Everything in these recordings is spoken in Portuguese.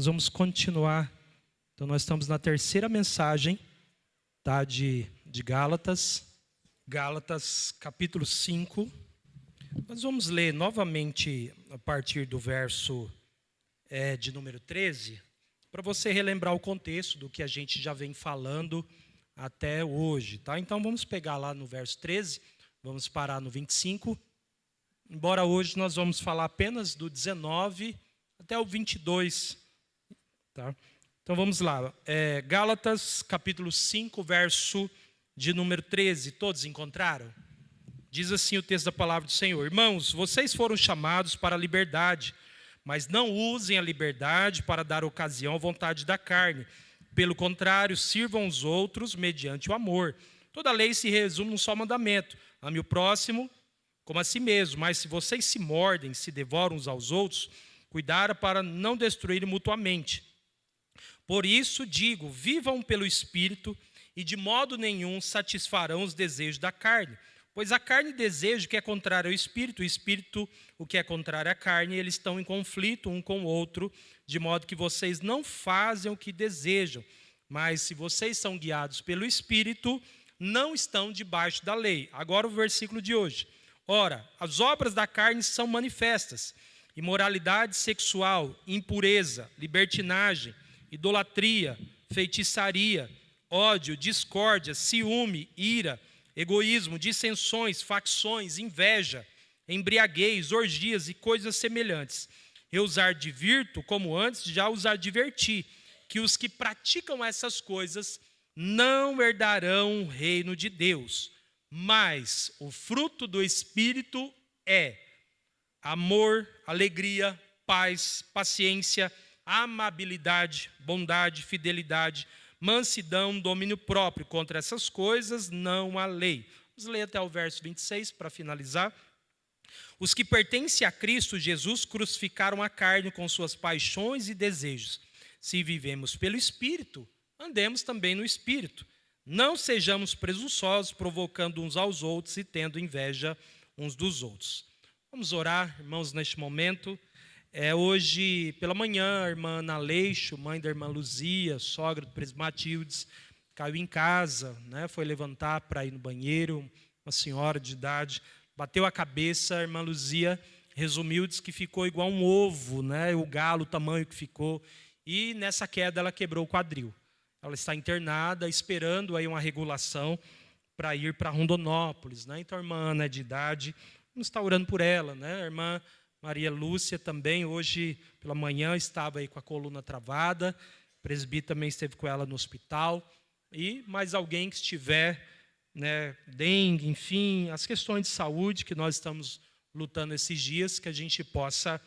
vamos continuar. Então, nós estamos na terceira mensagem, tá, de Gálatas. Gálatas, capítulo 5. Nós vamos ler novamente a partir do verso de número 13, para você relembrar o contexto do que a gente já vem falando até hoje. Tá? Então, vamos pegar lá no verso 13, vamos parar no 25. Embora hoje nós vamos falar apenas do 19 até o 22. Tá? Então vamos lá. Gálatas, capítulo 5, verso de número 13. Todos encontraram? Diz assim o texto da palavra do Senhor. Irmãos, vocês foram chamados para a liberdade, mas não usem a liberdade para dar ocasião à vontade da carne. Pelo contrário, sirvam os outros mediante o amor. Toda lei se resume num só mandamento: ame o próximo como a si mesmo. Mas se vocês se mordem, se devoram uns aos outros, cuidado para não destruírem mutuamente. Por isso digo, vivam pelo Espírito, e de modo nenhum satisfarão os desejos da carne. Pois a carne deseja o que é contrário ao Espírito, o Espírito o que é contrário à carne, e eles estão em conflito um com o outro, de modo que vocês não fazem o que desejam. Mas se vocês são guiados pelo Espírito, não estão debaixo da lei. Agora o versículo de hoje. Ora, as obras da carne são manifestas: imoralidade sexual, impureza, libertinagem, idolatria, feitiçaria, ódio, discórdia, ciúme, ira, egoísmo, dissensões, facções, inveja, embriaguez, orgias e coisas semelhantes. Eu os advirto, como antes já os adverti, que os que praticam essas coisas não herdarão o reino de Deus. Mas o fruto do Espírito é amor, alegria, paz, paciência, amabilidade, bondade, fidelidade, mansidão, domínio próprio. Contra essas coisas não há lei. Vamos ler até o verso 26 para finalizar. Os que pertencem a Cristo Jesus crucificaram a carne com suas paixões e desejos. Se vivemos pelo Espírito, andemos também no Espírito. Não sejamos presunçosos, provocando uns aos outros e tendo inveja uns dos outros. Vamos orar, irmãos, neste momento. Hoje, pela manhã, a irmã Ana Leixo, mãe da irmã Luzia, sogra do presbítero Matildes, caiu em casa, né, foi levantar para ir no banheiro, uma senhora de idade, bateu a cabeça, a irmã Luzia resumiu, disse que ficou igual um ovo, né, o galo, o tamanho que ficou, e nessa queda ela quebrou o quadril. Ela está internada, esperando aí uma regulação para ir para Rondonópolis, né? Então a irmã Ana é de idade, vamos estar orando por ela, né? A irmã Maria Lúcia também, hoje pela manhã, estava aí com a coluna travada, o presbítero também esteve com ela no hospital, e mais alguém que estiver, né, dengue, enfim, as questões de saúde que nós estamos lutando esses dias, que a gente possa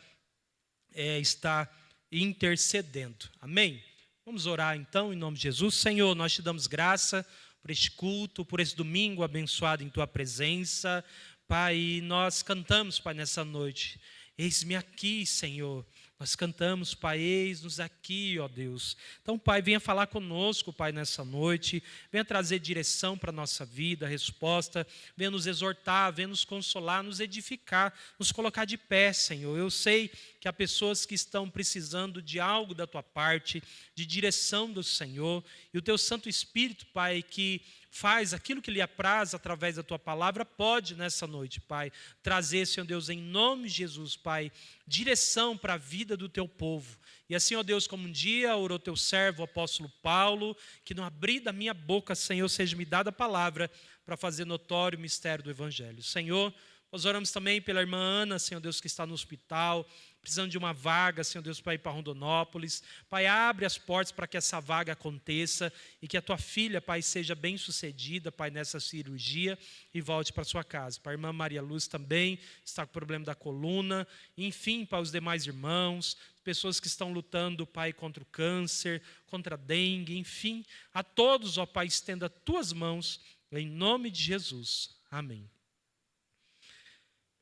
estar intercedendo. Amém? Vamos orar então, em nome de Jesus. Senhor, nós te damos graça por este culto, por esse domingo abençoado em tua presença. Pai, nós cantamos, Pai, nessa noite. Eis-me aqui, Senhor. Nós cantamos, Pai, eis-nos aqui, ó Deus. Então, Pai, venha falar conosco, Pai, nessa noite. Venha trazer direção para a nossa vida, resposta. Venha nos exortar, venha nos consolar, nos edificar, nos colocar de pé, Senhor. Eu sei que há pessoas que estão precisando de algo da Tua parte, de direção do Senhor. E o Teu Santo Espírito, Pai, que faz aquilo que lhe apraz através da Tua palavra, pode nessa noite, Pai, trazer, Senhor Deus, em nome de Jesus, Pai, direção para a vida do Teu povo. E assim, ó Deus, como um dia orou Teu servo, o apóstolo Paulo, que no abrir da minha boca, Senhor, seja-me dada a palavra para fazer notório o mistério do Evangelho. Senhor, nós oramos também pela irmã Ana, Senhor Deus, que está no hospital, precisando de uma vaga, Senhor Deus, para ir para Rondonópolis. Pai, abre as portas para que essa vaga aconteça e que a tua filha, Pai, seja bem sucedida, Pai, nessa cirurgia e volte para sua casa. Pai, a irmã Maria Luz também está com problema da coluna. Enfim, para os demais irmãos, pessoas que estão lutando, Pai, contra o câncer, contra a dengue, enfim, a todos, ó Pai, estenda as tuas mãos, em nome de Jesus. Amém.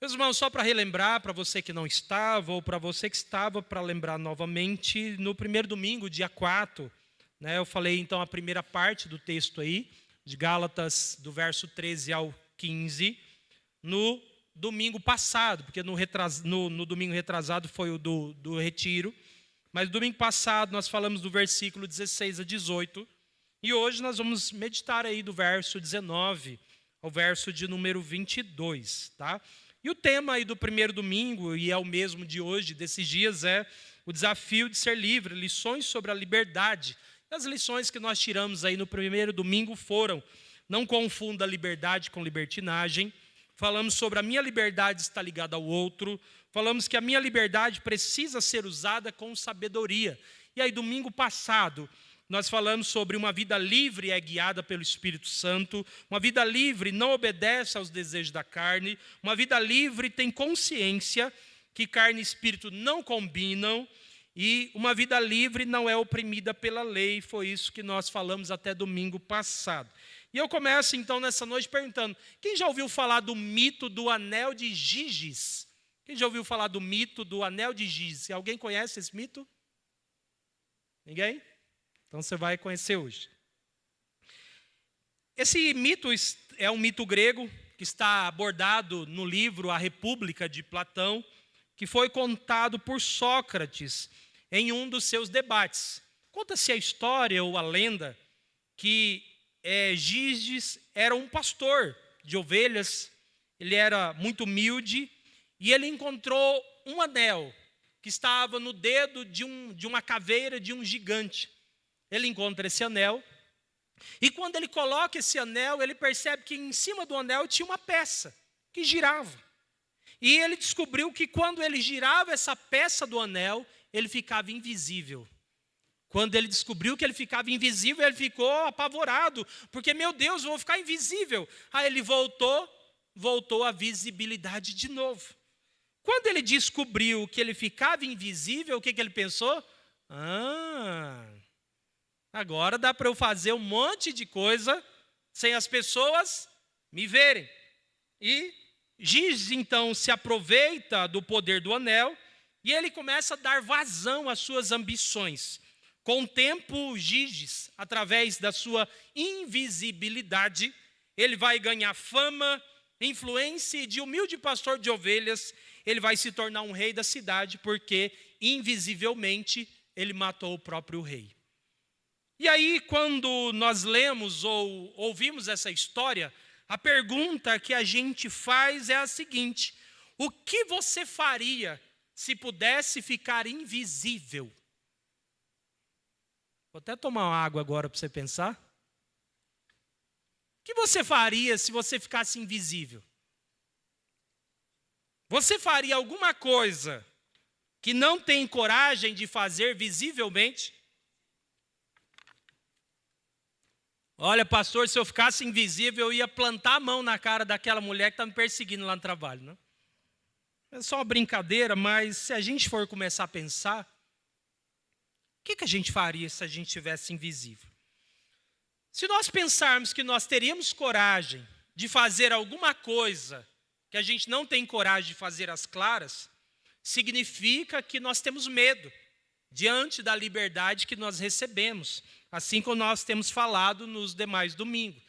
Meus irmãos, só para relembrar, para você que não estava, ou para você que estava, para lembrar novamente, no primeiro domingo, dia 4, né, eu falei então a primeira parte do texto aí, de Gálatas, do verso 13 ao 15, no domingo passado, porque no domingo retrasado foi o do retiro, Mas domingo passado nós falamos do versículo 16 a 18. E hoje nós vamos meditar aí do verso 19 ao verso de número 22, tá? E o tema aí do primeiro domingo, e é o mesmo de hoje, desses dias, é o desafio de ser livre, lições sobre a liberdade. E as lições que nós tiramos aí no primeiro domingo foram: não confunda liberdade com libertinagem. Falamos sobre a minha liberdade estar ligada ao outro. Falamos que a minha liberdade precisa ser usada com sabedoria. E aí, domingo passado, nós falamos sobre uma vida livre é guiada pelo Espírito Santo. Uma vida livre não obedece aos desejos da carne. Uma vida livre tem consciência que carne e espírito não combinam. E uma vida livre não é oprimida pela lei. Foi isso que nós falamos até domingo passado. E eu começo então nessa noite perguntando: quem já ouviu falar do mito do anel de Giges? Quem já ouviu falar do mito do anel de Giges? Alguém conhece esse mito? Ninguém? Então você vai conhecer hoje. Esse mito é um mito grego que está abordado no livro A República de Platão, que foi contado por Sócrates em um dos seus debates. Conta-se a história ou a lenda que Giges era um pastor de ovelhas. Ele era muito humilde e ele encontrou um anel que estava no dedo de uma caveira de um gigante. Ele encontra esse anel e quando ele coloca esse anel, ele percebe que em cima do anel tinha uma peça que girava. E ele descobriu que quando ele girava essa peça do anel, ele ficava invisível. Quando ele descobriu que ele ficava invisível, ele ficou apavorado, porque, meu Deus, eu vou ficar invisível. Aí ele voltou à visibilidade de novo. Quando ele descobriu que ele ficava invisível, o que ele pensou? Agora dá para eu fazer um monte de coisa sem as pessoas me verem. E Giges, então, se aproveita do poder do anel e ele começa a dar vazão às suas ambições. Com o tempo, Giges, através da sua invisibilidade, ele vai ganhar fama, influência, e de humilde pastor de ovelhas, ele vai se tornar um rei da cidade, porque invisivelmente ele matou o próprio rei. E aí, quando nós lemos ou ouvimos essa história, a pergunta que a gente faz é a seguinte: o que você faria se pudesse ficar invisível? Vou até tomar uma água agora para você pensar. O que você faria se você ficasse invisível? Você faria alguma coisa que não tem coragem de fazer visivelmente? Olha, pastor, se eu ficasse invisível, eu ia plantar a mão na cara daquela mulher que está me perseguindo lá no trabalho, né? É só uma brincadeira, mas se a gente for começar a pensar, o que a gente faria se a gente estivesse invisível? Se nós pensarmos que nós teríamos coragem de fazer alguma coisa que a gente não tem coragem de fazer às claras, significa que nós temos medo diante da liberdade que nós recebemos, assim como nós temos falado nos demais domingos.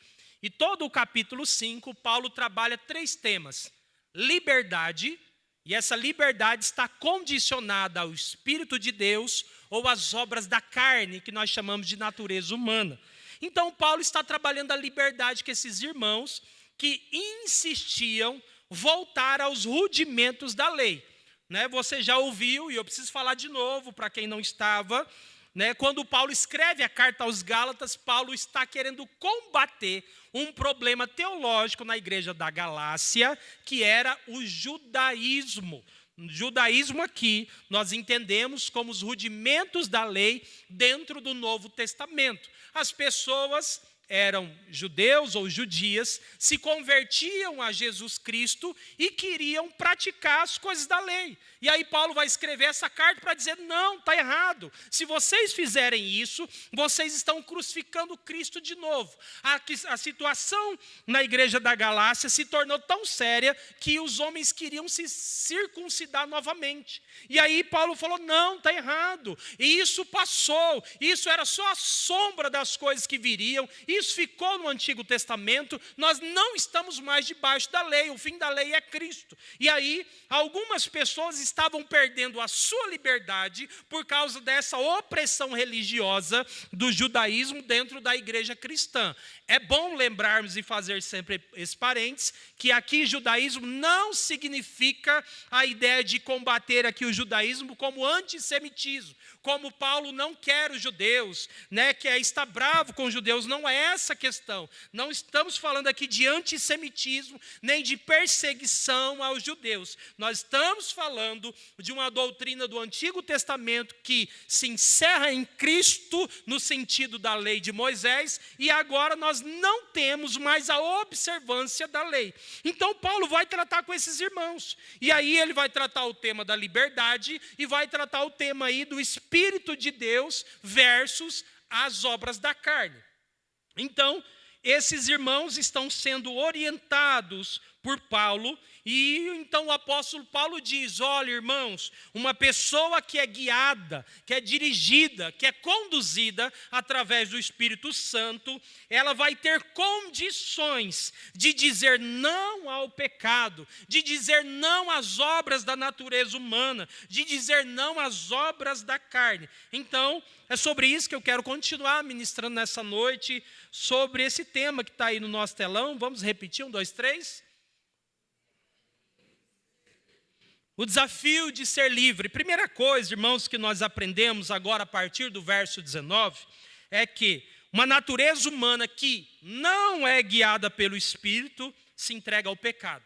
E todo o capítulo 5, Paulo trabalha 3 temas: liberdade, e essa liberdade está condicionada ao Espírito de Deus ou às obras da carne, que nós chamamos de natureza humana. Então, Paulo está trabalhando a liberdade que esses irmãos que insistiam voltar aos rudimentos da lei. Você já ouviu, e eu preciso falar de novo para quem não estava, quando Paulo escreve a carta aos Gálatas, Paulo está querendo combater um problema teológico na igreja da Galácia, que era o judaísmo. Judaísmo aqui nós entendemos como os rudimentos da lei dentro do Novo Testamento. As pessoas eram judeus ou judias, se convertiam a Jesus Cristo e queriam praticar as coisas da lei. E aí Paulo vai escrever essa carta para dizer: não, está errado. Se vocês fizerem isso, vocês estão crucificando Cristo de novo. A situação na igreja da Galácia se tornou tão séria que os homens queriam se circuncidar novamente. E aí Paulo falou: não, está errado. E isso passou. Isso era só a sombra das coisas que viriam. isso ficou no Antigo Testamento, nós não estamos mais debaixo da lei, o fim da lei é Cristo. E aí, algumas pessoas estavam perdendo a sua liberdade por causa dessa opressão religiosa do judaísmo dentro da igreja cristã. É bom lembrarmos e fazer sempre esse parênteses, que aqui judaísmo não significa a ideia de combater aqui o judaísmo como antissemitismo, como Paulo não quer os judeus, né, que está bravo com os judeus. Não é essa a questão. Não estamos falando aqui de antissemitismo, nem de perseguição aos judeus. Nós estamos falando de uma doutrina do Antigo Testamento que se encerra em Cristo, no sentido da lei de Moisés, e agora nós não temos mais a observância da lei. Então Paulo vai tratar com esses irmãos. E aí ele vai tratar o tema da liberdade e vai tratar o tema aí do Espírito de Deus versus as obras da carne. Então, esses irmãos estão sendo orientados por Paulo, e então o apóstolo Paulo diz: olha, irmãos, uma pessoa que é guiada, que é dirigida, que é conduzida através do Espírito Santo, ela vai ter condições de dizer não ao pecado, de dizer não às obras da natureza humana, de dizer não às obras da carne. Então, é sobre isso que eu quero continuar ministrando nessa noite, sobre esse tema que está aí no nosso telão. Vamos repetir, 1, 2, 3. O desafio de ser livre. Primeira coisa, irmãos, que nós aprendemos agora a partir do verso 19, é que uma natureza humana que não é guiada pelo Espírito se entrega ao pecado.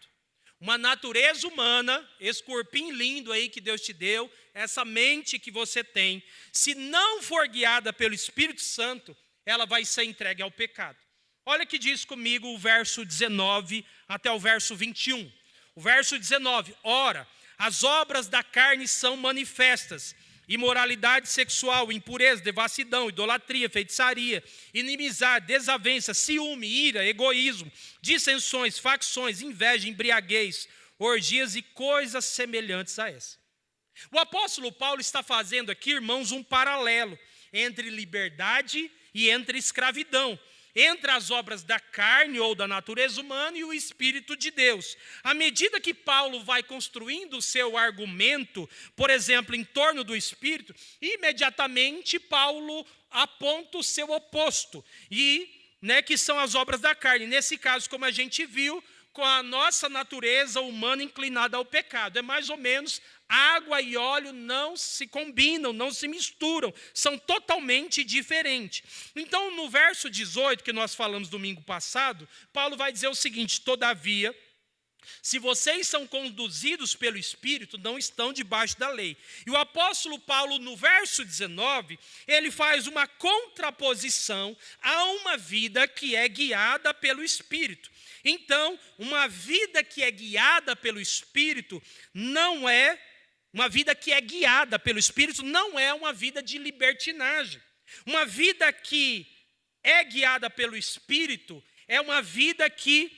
Uma natureza humana, esse corpinho lindo aí que Deus te deu, essa mente que você tem, se não for guiada pelo Espírito Santo, ela vai ser entregue ao pecado. Olha que diz comigo o verso 19 até o verso 21. O verso 19, ora, as obras da carne são manifestas: imoralidade sexual, impureza, devassidão, idolatria, feitiçaria, inimizade, desavença, ciúme, ira, egoísmo, dissensões, facções, inveja, embriaguez, orgias e coisas semelhantes a essa. O apóstolo Paulo está fazendo aqui, irmãos, um paralelo entre liberdade e entre escravidão, entre as obras da carne ou da natureza humana e o Espírito de Deus. À medida que Paulo vai construindo o seu argumento, por exemplo, em torno do Espírito, imediatamente Paulo aponta o seu oposto, que são as obras da carne. Nesse caso, como a gente viu, com a nossa natureza humana inclinada ao pecado. É mais ou menos: água e óleo não se combinam, não se misturam, são totalmente diferentes. Então, no verso 18, que nós falamos domingo passado, Paulo vai dizer o seguinte: todavia, se vocês são conduzidos pelo Espírito, não estão debaixo da lei. E o apóstolo Paulo, no verso 19, ele faz uma contraposição a uma vida que é guiada pelo Espírito. Então, uma vida que é guiada pelo Espírito não é uma vida que é guiada pelo Espírito, não é uma vida de libertinagem. Uma vida que é guiada pelo Espírito é uma vida que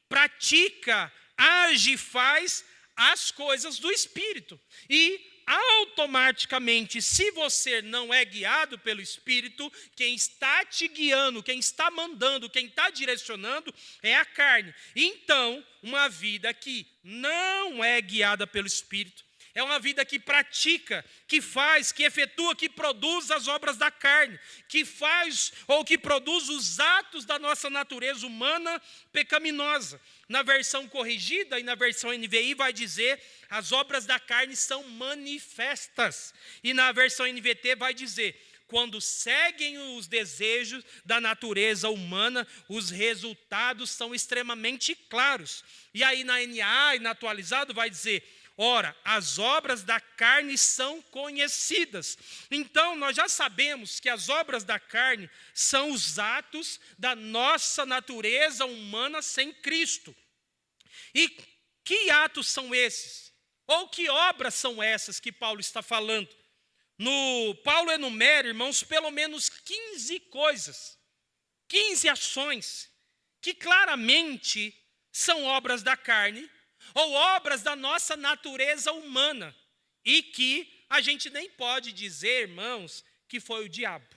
pratica, age e faz as coisas do Espírito. E automaticamente, se você não é guiado pelo Espírito, quem está te guiando, quem está mandando, quem está direcionando é a carne. Então, uma vida que não é guiada pelo Espírito é uma vida que pratica, que faz, que efetua, que produz as obras da carne, que faz ou que produz os atos da nossa natureza humana pecaminosa. Na versão corrigida e na versão NVI vai dizer: as obras da carne são manifestas. E na versão NVT vai dizer: quando seguem os desejos da natureza humana, os resultados são extremamente claros. E aí na NA e na atualizado vai dizer: ora, as obras da carne são conhecidas. Então, nós já sabemos que as obras da carne são os atos da nossa natureza humana sem Cristo. E que atos são esses? Ou que obras são essas que Paulo está falando? Paulo enumera, irmãos, pelo menos 15 coisas, 15 ações, que claramente são obras da carne, ou obras da nossa natureza humana, e que a gente nem pode dizer, irmãos, que foi o diabo,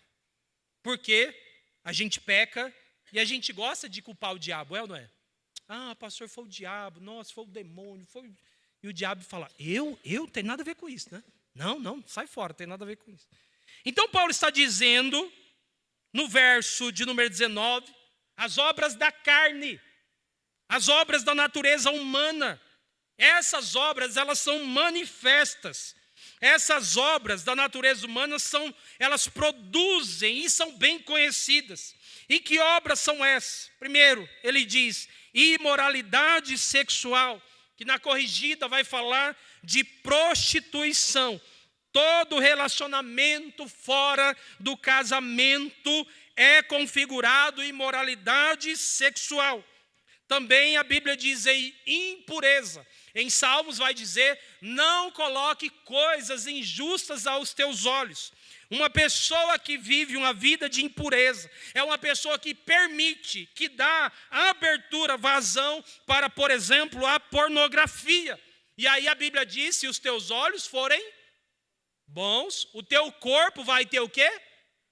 porque a gente peca E a gente gosta de culpar o diabo, é ou não é? Ah, pastor, foi o diabo, nossa, foi o demônio, foi... E o diabo fala, eu tem nada a ver com isso, né? Não, sai fora, tem nada a ver com isso. Então Paulo está dizendo, no verso de número 19, as obras da carne, as obras da natureza humana, essas obras, elas são manifestas. Essas obras da natureza humana elas produzem e são bem conhecidas. E que obras são essas? Primeiro, ele diz, imoralidade sexual, que na corrigida vai falar de prostituição. Todo relacionamento fora do casamento é configurado imoralidade sexual. Também a Bíblia diz em impureza. Em Salmos vai dizer, não coloque coisas injustas aos teus olhos. Uma pessoa que vive uma vida de impureza é uma pessoa que permite, que dá abertura, vazão para, por exemplo, a pornografia. E aí a Bíblia diz, se os teus olhos forem bons, o teu corpo vai ter o quê?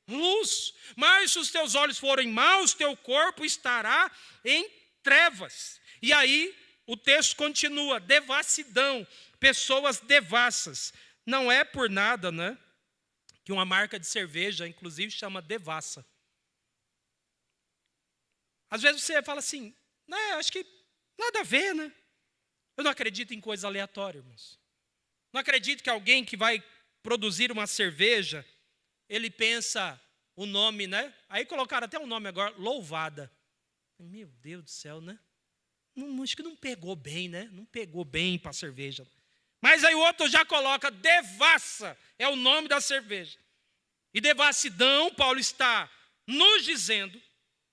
Luz. Mas se os teus olhos forem maus, teu corpo estará em trevas. E aí o texto continua, devassidão, pessoas devassas. Não é por nada, né, que uma marca de cerveja, inclusive, chama Devassa. Às vezes você fala assim, né, acho que nada a ver, né? Eu não acredito em coisa aleatória, irmãos. Não acredito que alguém que vai produzir uma cerveja, ele pensa o nome, né? Aí colocaram até um nome agora, Louvada. Meu Deus do céu, né? Acho que não pegou bem, né? Não pegou bem para a cerveja. Mas aí o outro já coloca Devassa, é o nome da cerveja. E devassidão, Paulo está nos dizendo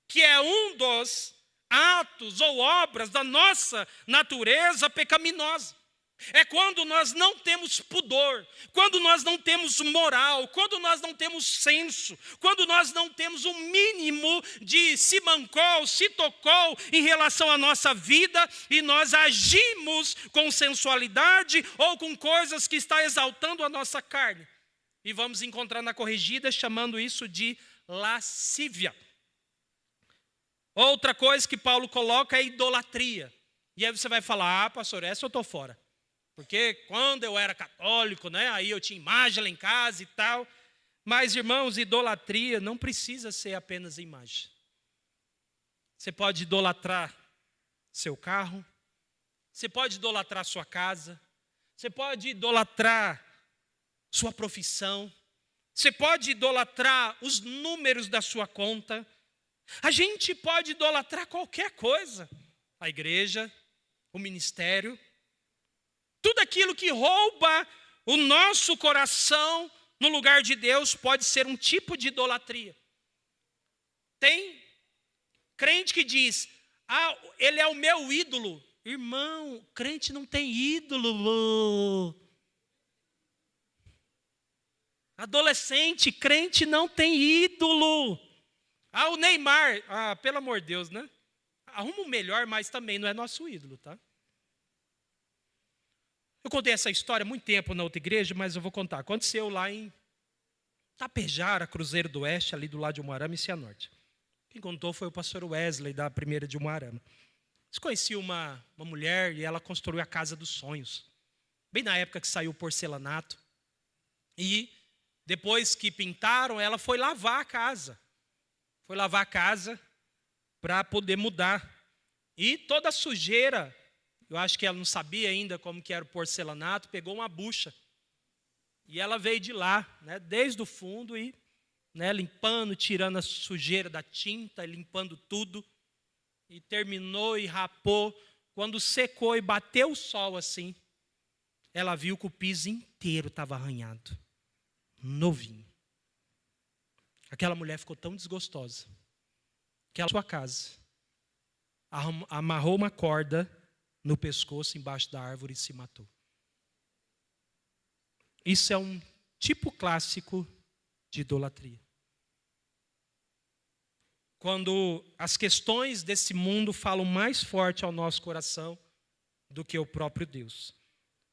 que é um dos atos ou obras da nossa natureza pecaminosa. É quando nós não temos pudor, quando nós não temos moral, quando nós não temos senso, quando nós não temos um mínimo de se mancou, se tocou em relação à nossa vida e nós agimos com sensualidade ou com coisas que está exaltando a nossa carne. E vamos encontrar na corrigida chamando isso de lascívia. Outra coisa que Paulo coloca é idolatria. E aí você vai falar, pastor, essa eu estou fora. Porque quando eu era católico, né, aí eu tinha imagem lá em casa e tal. Mas, irmãos, idolatria não precisa ser apenas imagem. Você pode idolatrar seu carro, você pode idolatrar sua casa, você pode idolatrar sua profissão, você pode idolatrar os números da sua conta. A gente pode idolatrar qualquer coisa. A igreja, o ministério. Tudo aquilo que rouba o nosso coração no lugar de Deus pode ser um tipo de idolatria. Tem crente que diz, ele é o meu ídolo. Irmão, crente não tem ídolo. Adolescente, crente não tem ídolo. O Neymar, pelo amor de Deus, né? Arruma um melhor, mas também não é nosso ídolo, tá? Eu contei essa história há muito tempo na outra igreja, mas eu vou contar. Aconteceu lá em Tapejara, Cruzeiro do Oeste, ali do lado de Umuarama e Cianorte. Quem contou foi o pastor Wesley, da primeira de Umuarama. Eles conheciam uma mulher e ela construiu a casa dos sonhos. Bem na época que saiu o porcelanato. E depois que pintaram, ela foi lavar a casa. Foi lavar a casa para poder mudar. E toda a sujeira, eu acho que ela não sabia ainda como que era o porcelanato, pegou uma bucha. E ela veio de lá, né, desde o fundo, e né, limpando, tirando a sujeira da tinta, limpando tudo. E terminou e rapou. Quando secou e bateu o sol assim, ela viu que o piso inteiro estava arranhado. Novinho. Aquela mulher ficou tão desgostosa que ela, na sua casa, amarrou uma corda no pescoço embaixo da árvore e se matou. Isso é um tipo clássico de idolatria. Quando as questões desse mundo falam mais forte ao nosso coração do que o próprio Deus.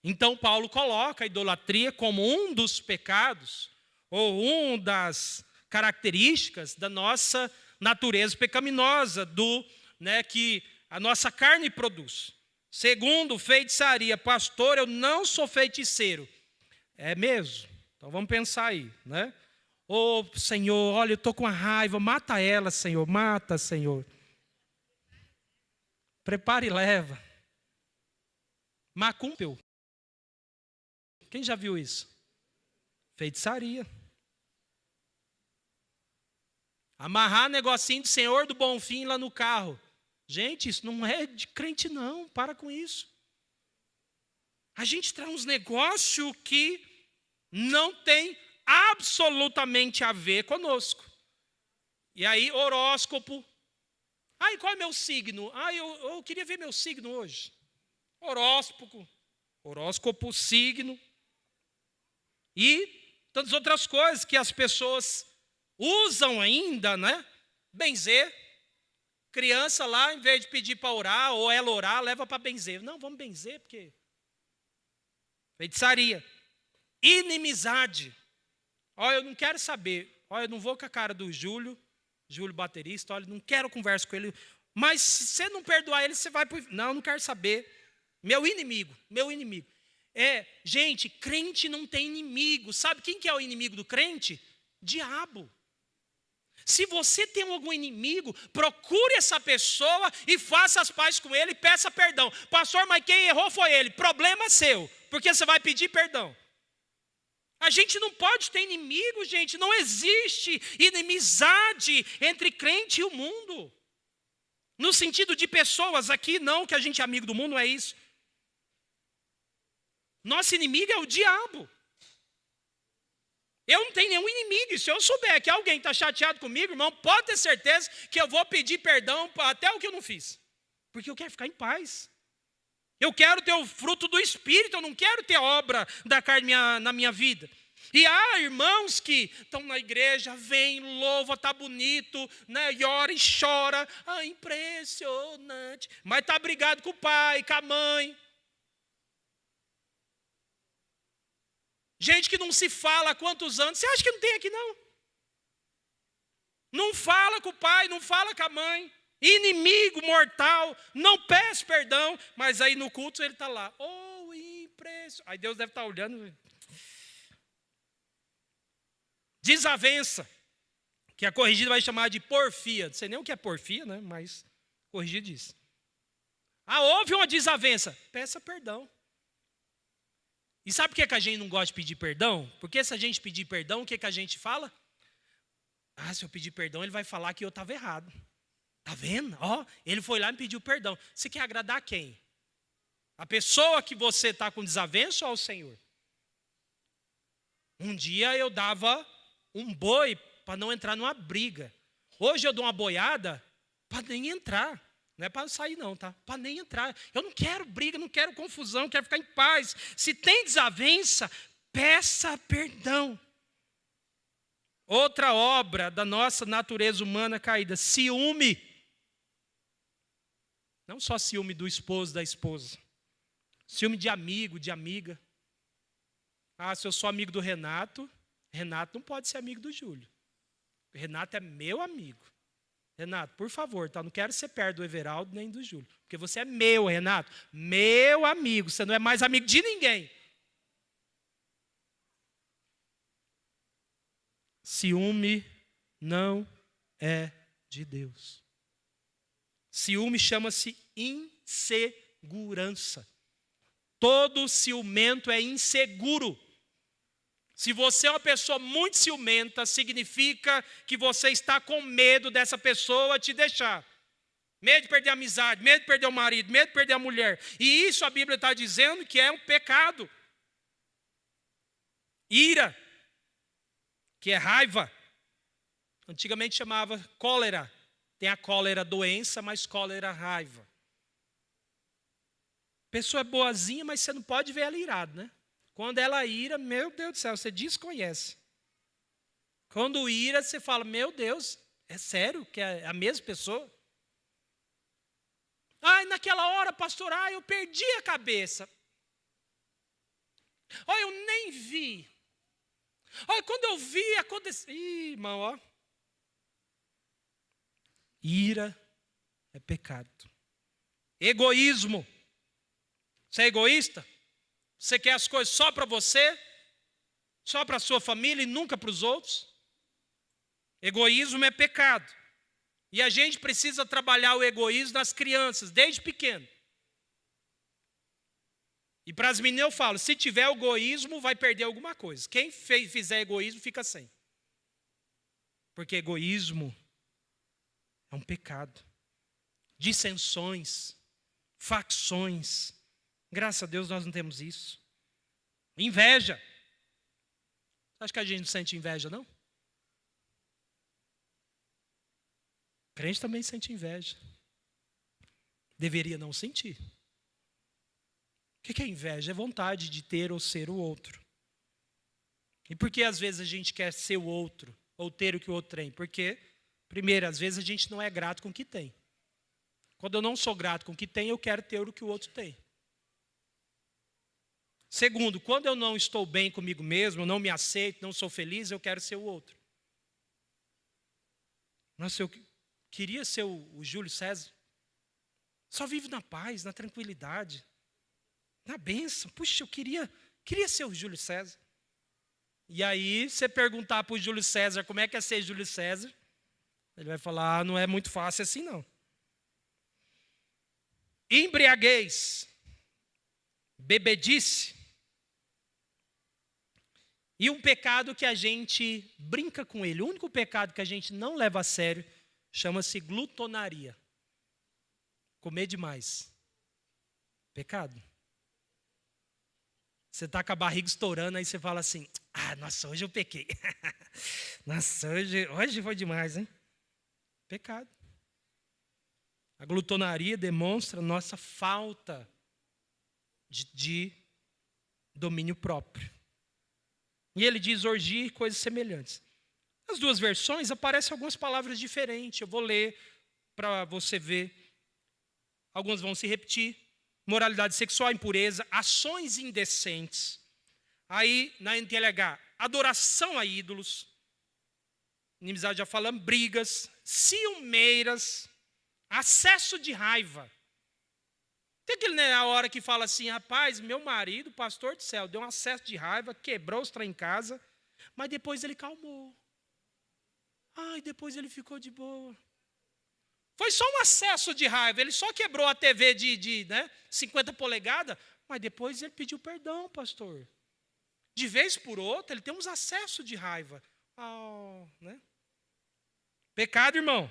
Então Paulo coloca a idolatria como um dos pecados, ou um das características da nossa natureza pecaminosa que a nossa carne produz. Segundo, feitiçaria. Pastor, eu não sou feiticeiro. É mesmo? Então vamos pensar aí, né? Ô, Senhor, olha, eu estou com uma raiva, mata ela, Senhor, mata, Senhor. Prepara e leva. Macumba. Quem já viu isso? Feitiçaria. Amarrar negocinho de Senhor do Bonfim lá no carro. Gente, isso não é de crente não, para com isso. A gente traz uns negócios que não tem absolutamente a ver conosco. E aí, horóscopo. E qual é meu signo? Eu queria ver meu signo hoje. Horóscopo, signo. E tantas outras coisas que as pessoas usam ainda, né? Benzer. Criança lá, em vez de pedir para orar, ou ela orar, leva para benzer. Não, vamos benzer, porque... Feitiçaria. Inimizade. Olha, eu não quero saber. Olha, eu não vou com a cara do Júlio baterista. Olha, não quero conversa com ele. Mas se você não perdoar ele, você vai para... Não, não quero saber. Meu inimigo. Gente, crente não tem inimigo. Sabe quem que é o inimigo do crente? Diabo. Se você tem algum inimigo, procure essa pessoa e faça as pazes com ele e peça perdão. Pastor, mas quem errou foi ele. Problema seu, porque você vai pedir perdão. A gente não pode ter inimigo, gente. Não existe inimizade entre crente e o mundo. No sentido de pessoas aqui, não que a gente é amigo do mundo, não é isso. Nosso inimigo é o diabo. Eu não tenho nenhum inimigo. E se eu souber que alguém está chateado comigo, irmão, pode ter certeza que eu vou pedir perdão até o que eu não fiz. Porque eu quero ficar em paz. Eu quero ter o fruto do Espírito, eu não quero ter obra da carne na minha vida. E há irmãos que estão na igreja, vêm, louva, está bonito, né, e ora e chora. Impressionante. Mas está brigado com o pai, com a mãe. Gente que não se fala há quantos anos. Você acha que não tem aqui, não? Não fala com o pai, não fala com a mãe. Inimigo mortal, não peço perdão. Mas aí no culto ele está lá. Oh, impressionante. Aí Deus deve estar olhando. Desavença. Que a corrigida vai chamar de porfia. Não sei nem o que é porfia, né? Mas corrigida diz. Houve uma desavença. Peça perdão. E sabe por que a gente não gosta de pedir perdão? Porque se a gente pedir perdão, o que a gente fala? Se eu pedir perdão, ele vai falar que eu estava errado. Está vendo? Ele foi lá e me pediu perdão. Você quer agradar quem? A pessoa que você está com desavença ou ao Senhor? Um dia eu dava um boi para não entrar numa briga. Hoje eu dou uma boiada para nem entrar. Não é para sair não, tá? Para nem entrar. Eu não quero briga, não quero confusão, quero ficar em paz. Se tem desavença, peça perdão. Outra obra da nossa natureza humana caída, ciúme. Não só ciúme do esposo, da esposa. Ciúme de amigo, de amiga. Se eu sou amigo do Renato, Renato não pode ser amigo do Júlio. Renato é meu amigo. Renato, por favor, tá? Não quero ser perto do Everaldo nem do Júlio. Porque você é meu, Renato. Meu amigo. Você não é mais amigo de ninguém. Ciúme não é de Deus. Ciúme chama-se insegurança. Todo ciumento é inseguro. Se você é uma pessoa muito ciumenta, significa que você está com medo dessa pessoa te deixar. Medo de perder a amizade, medo de perder o marido, medo de perder a mulher. E isso a Bíblia está dizendo que é um pecado. Ira, que é raiva. Antigamente chamava cólera. Tem a cólera doença, mas cólera raiva. Pessoa é boazinha, mas você não pode ver ela irada, né? Quando ela ira, meu Deus do céu, você desconhece. Quando ira, você fala, meu Deus, é sério que é a mesma pessoa? Naquela hora, pastor, eu perdi a cabeça. Eu nem vi. Quando eu vi, aconteceu. Irmão, Ira é pecado. Egoísmo. Você é egoísta? Você quer as coisas só para você? Só para a sua família e nunca para os outros? Egoísmo é pecado. E a gente precisa trabalhar o egoísmo nas crianças, desde pequeno. E para as meninas eu falo, se tiver egoísmo, vai perder alguma coisa. Quem fizer egoísmo, fica sem. Porque egoísmo é um pecado. Dissensões, facções. Graças a Deus nós não temos isso. Inveja. Você acha que a gente não sente inveja, não? O crente também sente inveja. Deveria não sentir. O que é inveja? É vontade de ter ou ser o outro. E por que às vezes a gente quer ser o outro, ou ter o que o outro tem? Porque, primeiro, às vezes a gente não é grato com o que tem. Quando eu não sou grato com o que tem, eu quero ter o que o outro tem. Segundo, quando eu não estou bem comigo mesmo, eu não me aceito, não sou feliz, eu quero ser o outro. Nossa, eu queria ser o Júlio César. Só vive na paz, na tranquilidade, na bênção. Puxa, eu queria ser o Júlio César. E aí, você perguntar para o Júlio César como é que é ser Júlio César, ele vai falar, não é muito fácil assim não. Embriaguez, bebedice. E um pecado que a gente brinca com ele, o único pecado que a gente não leva a sério, chama-se glutonaria. Comer demais. Pecado. Você está com a barriga estourando, aí você fala assim, nossa, hoje eu pequei. Nossa, hoje foi demais, hein? Pecado. A glutonaria demonstra nossa falta de domínio próprio. E ele diz orgia e coisas semelhantes. Nas duas versões aparecem algumas palavras diferentes. Eu vou ler para você ver. Algumas vão se repetir. Moralidade sexual, impureza, ações indecentes. Aí, na NTLH, adoração a ídolos. Inimizade já falamos, brigas, ciumeiras, acesso de raiva. Tem aquele na hora que fala assim, rapaz, meu marido, pastor do céu, deu um acesso de raiva, quebrou os trem em casa, mas depois ele calmou. Depois ele ficou de boa. Foi só um acesso de raiva, ele só quebrou a TV de 50 polegadas, mas depois ele pediu perdão, pastor. De vez por outra, ele tem uns acessos de raiva. Pecado, irmão.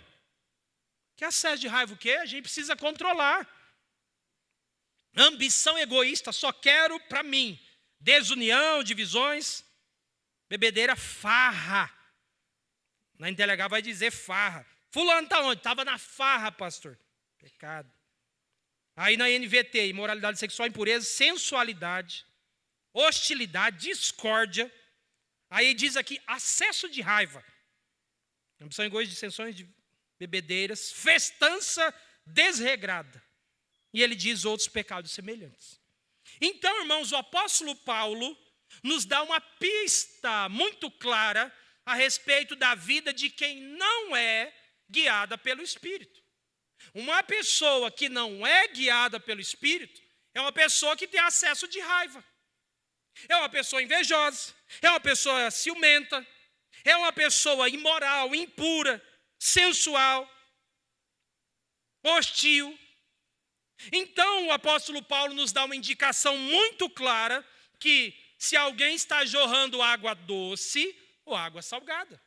Que acesso de raiva o quê? A gente precisa controlar. Ambição egoísta, só quero para mim. Desunião, divisões. Bebedeira, farra. Na NTLH vai dizer farra. Fulano está onde? Estava na farra, pastor. Pecado. Aí na NVT, imoralidade sexual, impureza, sensualidade, hostilidade, discórdia. Aí diz aqui, acesso de raiva. Ambição egoísta, dissensões, de bebedeiras, festança desregrada. E ele diz outros pecados semelhantes. Então, irmãos, o apóstolo Paulo nos dá uma pista muito clara a respeito da vida de quem não é guiada pelo Espírito. Uma pessoa que não é guiada pelo Espírito é uma pessoa que tem acesso de raiva. É uma pessoa invejosa, é uma pessoa ciumenta, é uma pessoa imoral, impura, sensual, hostil. Então, o apóstolo Paulo nos dá uma indicação muito clara que se alguém está jorrando água doce ou água salgada.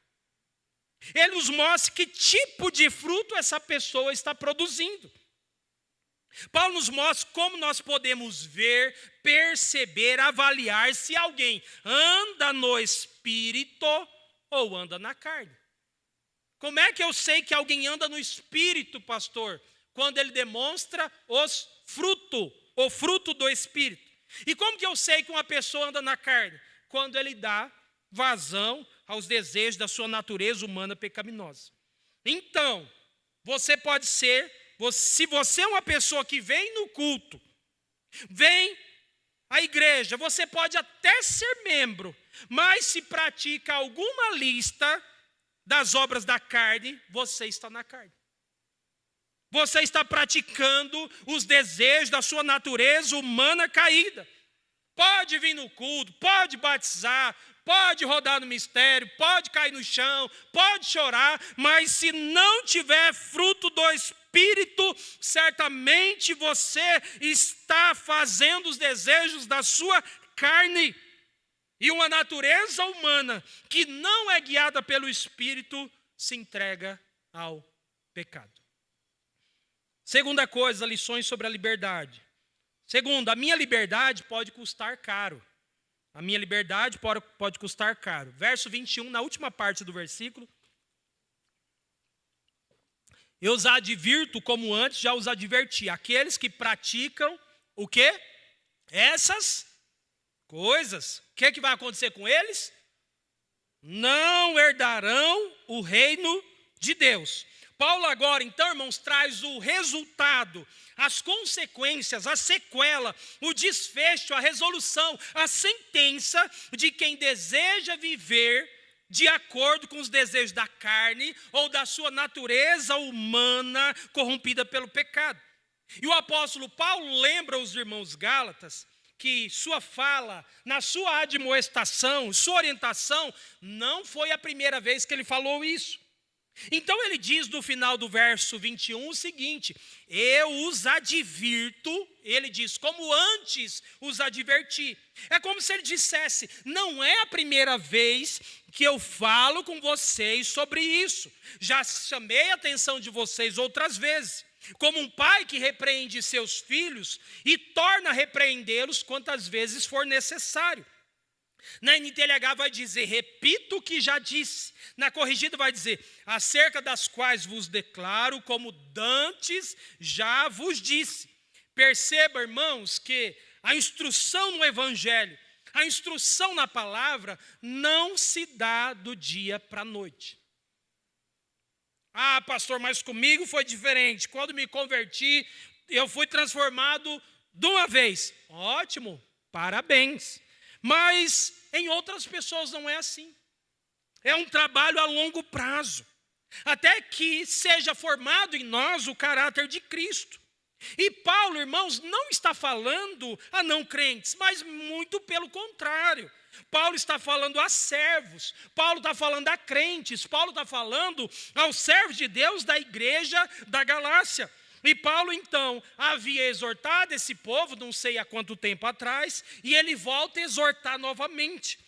Ele nos mostra que tipo de fruto essa pessoa está produzindo. Paulo nos mostra como nós podemos ver, perceber, avaliar se alguém anda no Espírito ou anda na carne. Como é que eu sei que alguém anda no Espírito, pastor? Quando ele demonstra o fruto do Espírito. E como que eu sei que uma pessoa anda na carne? Quando ele dá vazão aos desejos da sua natureza humana pecaminosa. Então, você pode ser, se você é uma pessoa que vem no culto, vem à igreja, você pode até ser membro, mas se pratica alguma lista das obras da carne, você está na carne. Você está praticando os desejos da sua natureza humana caída. Pode vir no culto, pode batizar, pode rodar no mistério, pode cair no chão, pode chorar, mas se não tiver fruto do Espírito, certamente você está fazendo os desejos da sua carne. E uma natureza humana que não é guiada pelo Espírito se entrega ao pecado. Segunda coisa, lições sobre a liberdade. Segundo, a minha liberdade pode custar caro. A minha liberdade pode custar caro. Verso 21, na última parte do versículo. Eu os advirto, como antes já os adverti. Aqueles que praticam o quê? Essas coisas. O que vai acontecer com eles? Não herdarão o reino de Deus. Paulo agora, então, irmãos, traz o resultado, as consequências, a sequela, o desfecho, a resolução, a sentença de quem deseja viver de acordo com os desejos da carne ou da sua natureza humana corrompida pelo pecado. E o apóstolo Paulo lembra os irmãos Gálatas que sua fala, na sua admoestação, sua orientação, não foi a primeira vez que ele falou isso. Então ele diz no final do verso 21 o seguinte: eu os advirto, ele diz, como antes os adverti. É como se ele dissesse, não é a primeira vez que eu falo com vocês sobre isso. Já chamei a atenção de vocês outras vezes. Como um pai que repreende seus filhos e torna a repreendê-los quantas vezes for necessário. Na NTLH vai dizer, repito o que já disse. Na corrigida vai dizer, acerca das quais vos declaro, como dantes já vos disse. Perceba, irmãos, que a instrução no Evangelho, a instrução na palavra, não se dá do dia para a noite. Ah, pastor, mas comigo foi diferente. Quando me converti, eu fui transformado de uma vez. Ótimo, parabéns. Mas em outras pessoas não é assim. É um trabalho a longo prazo. Até que seja formado em nós o caráter de Cristo. E Paulo, irmãos, não está falando a não crentes, mas muito pelo contrário. Paulo está falando a servos, Paulo está falando a crentes, Paulo está falando aos servos de Deus da igreja da Galácia. E Paulo, então, havia exortado esse povo, não sei há quanto tempo atrás, e ele volta a exortar novamente.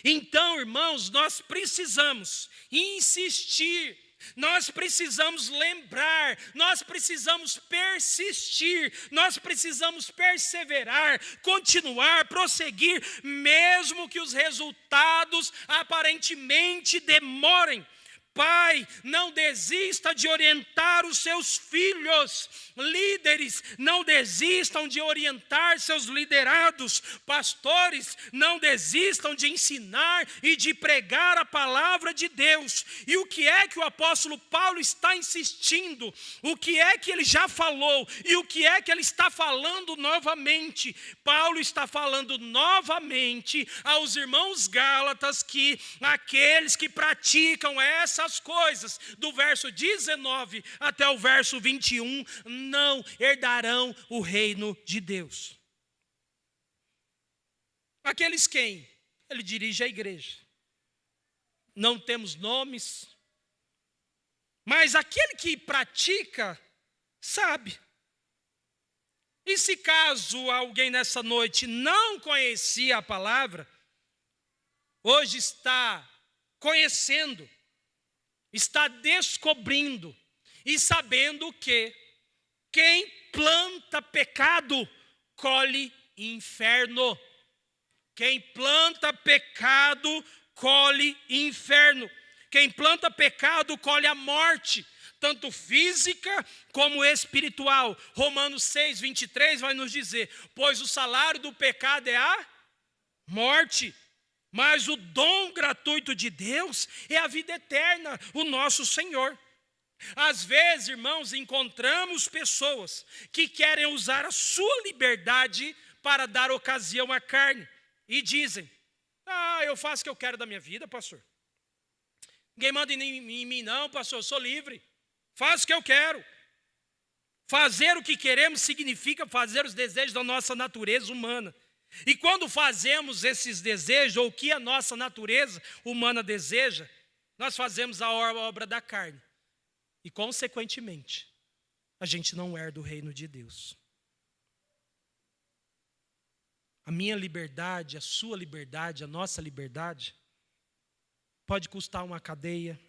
Então, irmãos, nós precisamos insistir, nós precisamos lembrar, nós precisamos persistir, nós precisamos perseverar, continuar, prosseguir, mesmo que os resultados aparentemente demorem. Pai, não desista de orientar os seus filhos. Líderes, não desistam de orientar seus liderados. Pastores, não desistam de ensinar e de pregar a palavra de Deus. E o que é que o apóstolo Paulo está insistindo? O que é que ele já falou? E o que é que ele está falando novamente? Paulo está falando novamente aos irmãos Gálatas que aqueles que praticam essas coisas, do verso 19 até o verso 21, não herdarão o reino de Deus. Aqueles quem? Ele dirige a igreja. Não temos nomes, mas aquele que pratica, sabe. E se caso alguém nessa noite não conhecia a palavra, hoje está conhecendo, está descobrindo e sabendo que quem planta pecado, colhe inferno. Quem planta pecado, colhe inferno. Quem planta pecado, colhe a morte, tanto física como espiritual. Romanos 6, 23 vai nos dizer, pois o salário do pecado é a morte, mas o dom gratuito de Deus é a vida eterna, o nosso Senhor. Às vezes, irmãos, encontramos pessoas que querem usar a sua liberdade para dar ocasião à carne. E dizem, eu faço o que eu quero da minha vida, pastor. Ninguém manda em mim não, pastor, eu sou livre. Faço o que eu quero. Fazer o que queremos significa fazer os desejos da nossa natureza humana. E quando fazemos esses desejos, ou o que a nossa natureza humana deseja, nós fazemos a obra da carne. E, consequentemente, a gente não herda o reino de Deus. A minha liberdade, a sua liberdade, a nossa liberdade, pode custar uma cadeia,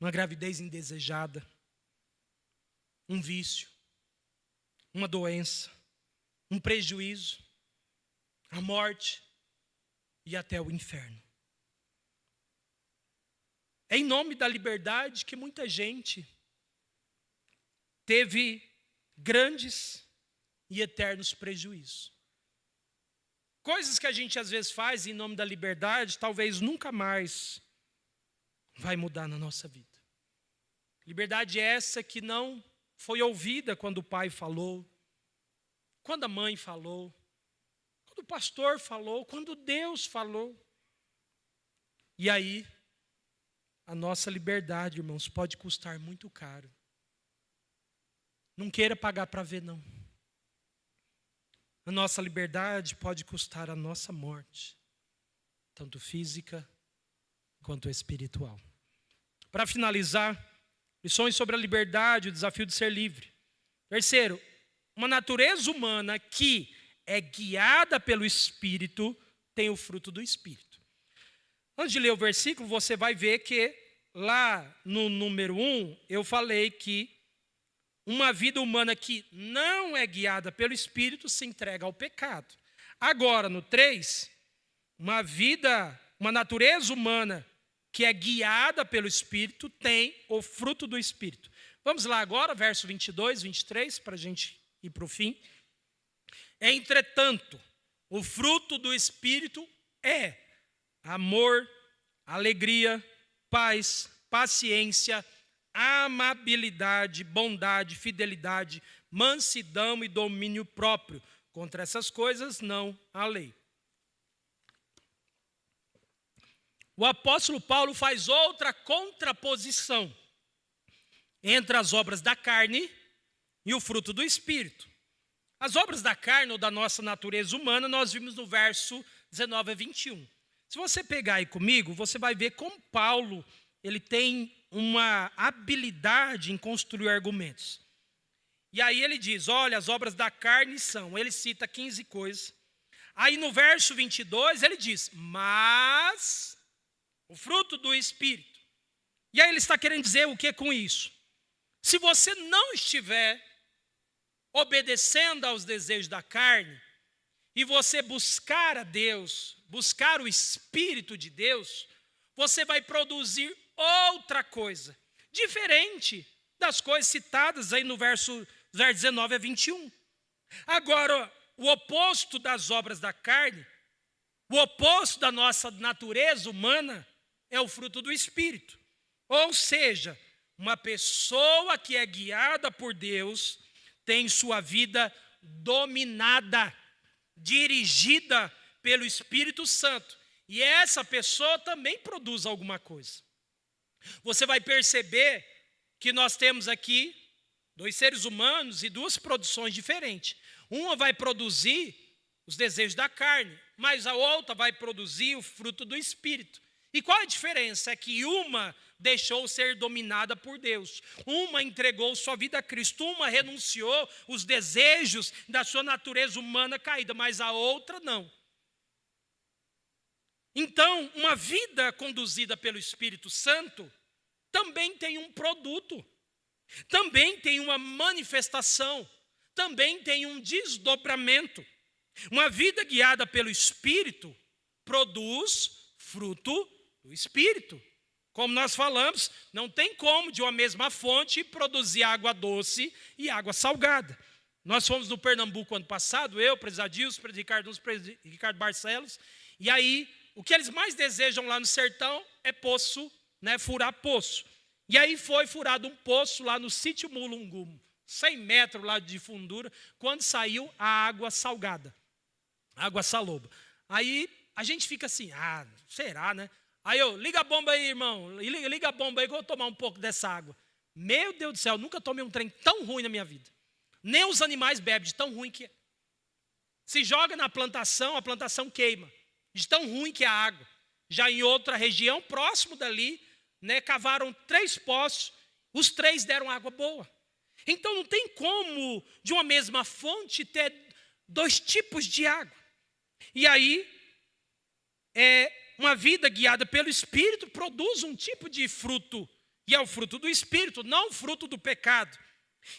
uma gravidez indesejada, um vício, uma doença, um prejuízo, a morte e até o inferno. É em nome da liberdade que muita gente teve grandes e eternos prejuízos. Coisas que a gente às vezes faz em nome da liberdade, talvez nunca mais vai mudar na nossa vida. Liberdade essa que não foi ouvida quando o pai falou, quando a mãe falou, quando o pastor falou, quando Deus falou. E aí, a nossa liberdade, irmãos, pode custar muito caro. Não queira pagar para ver, não. A nossa liberdade pode custar a nossa morte, tanto física quanto espiritual. Para finalizar, lições sobre a liberdade, o desafio de ser livre. Terceiro, uma natureza humana que é guiada pelo Espírito tem o fruto do Espírito. Antes de ler o versículo, você vai ver que lá no número 1, eu falei que uma vida humana que não é guiada pelo Espírito se entrega ao pecado. Agora, no 3, uma natureza humana que é guiada pelo Espírito tem o fruto do Espírito. Vamos lá agora, verso 22, 23, para a gente ir para o fim. Entretanto, o fruto do Espírito é amor, alegria, paz, paciência, amabilidade, bondade, fidelidade, mansidão e domínio próprio. Contra essas coisas não há lei. O apóstolo Paulo faz outra contraposição entre as obras da carne e o fruto do Espírito. As obras da carne ou da nossa natureza humana, nós vimos no verso 19 a 21. Se você pegar aí comigo, você vai ver como Paulo ele tem uma habilidade em construir argumentos. E aí ele diz, olha, as obras da carne são, ele cita 15 coisas. Aí no verso 22 ele diz, mas o fruto do Espírito. E aí ele está querendo dizer o que com isso? Se você não estiver obedecendo aos desejos da carne, e você buscar a Deus, buscar o Espírito de Deus, você vai produzir outra coisa, diferente das coisas citadas aí no verso 19 a 21. Agora, o oposto das obras da carne, o oposto da nossa natureza humana, é o fruto do Espírito. Ou seja, uma pessoa que é guiada por Deus tem sua vida dominada, dirigida pelo Espírito Santo. E essa pessoa também produz alguma coisa. Você vai perceber que nós temos aqui 2 seres humanos e 2 produções diferentes. Uma vai produzir os desejos da carne, mas a outra vai produzir o fruto do Espírito. E qual a diferença? É que uma deixou ser dominada por Deus, uma entregou sua vida a Cristo, uma renunciou os desejos da sua natureza humana caída, mas a outra não. Então, uma vida conduzida pelo Espírito Santo também tem um produto, também tem uma manifestação, também tem um desdobramento. Uma vida guiada pelo Espírito produz fruto do Espírito. Como nós falamos, não tem como de uma mesma fonte produzir água doce e água salgada. Nós fomos no Pernambuco ano passado, eu, Presidente Adilson, Presidente Ricardo Barcelos, e aí o que eles mais desejam lá no sertão é poço, né, furar poço. E aí foi furado um poço lá no sítio Mulungu, 100 metros lá de fundura, quando saiu a água salgada, água saloba. Aí a gente fica assim, será, né? Aí liga a bomba aí, irmão, liga a bomba aí que eu vou tomar um pouco dessa água. Meu Deus do céu, nunca tomei um trem tão ruim na minha vida. Nem os animais bebem de tão ruim que é. Se joga na plantação, a plantação queima. De tão ruim que é a água. Já em outra região, próximo dali, né, cavaram 3 poços, os 3 deram água boa. Então não tem como, de uma mesma fonte, ter 2 tipos de água. E aí, uma vida guiada pelo Espírito produz um tipo de fruto, e é o fruto do Espírito, não o fruto do pecado.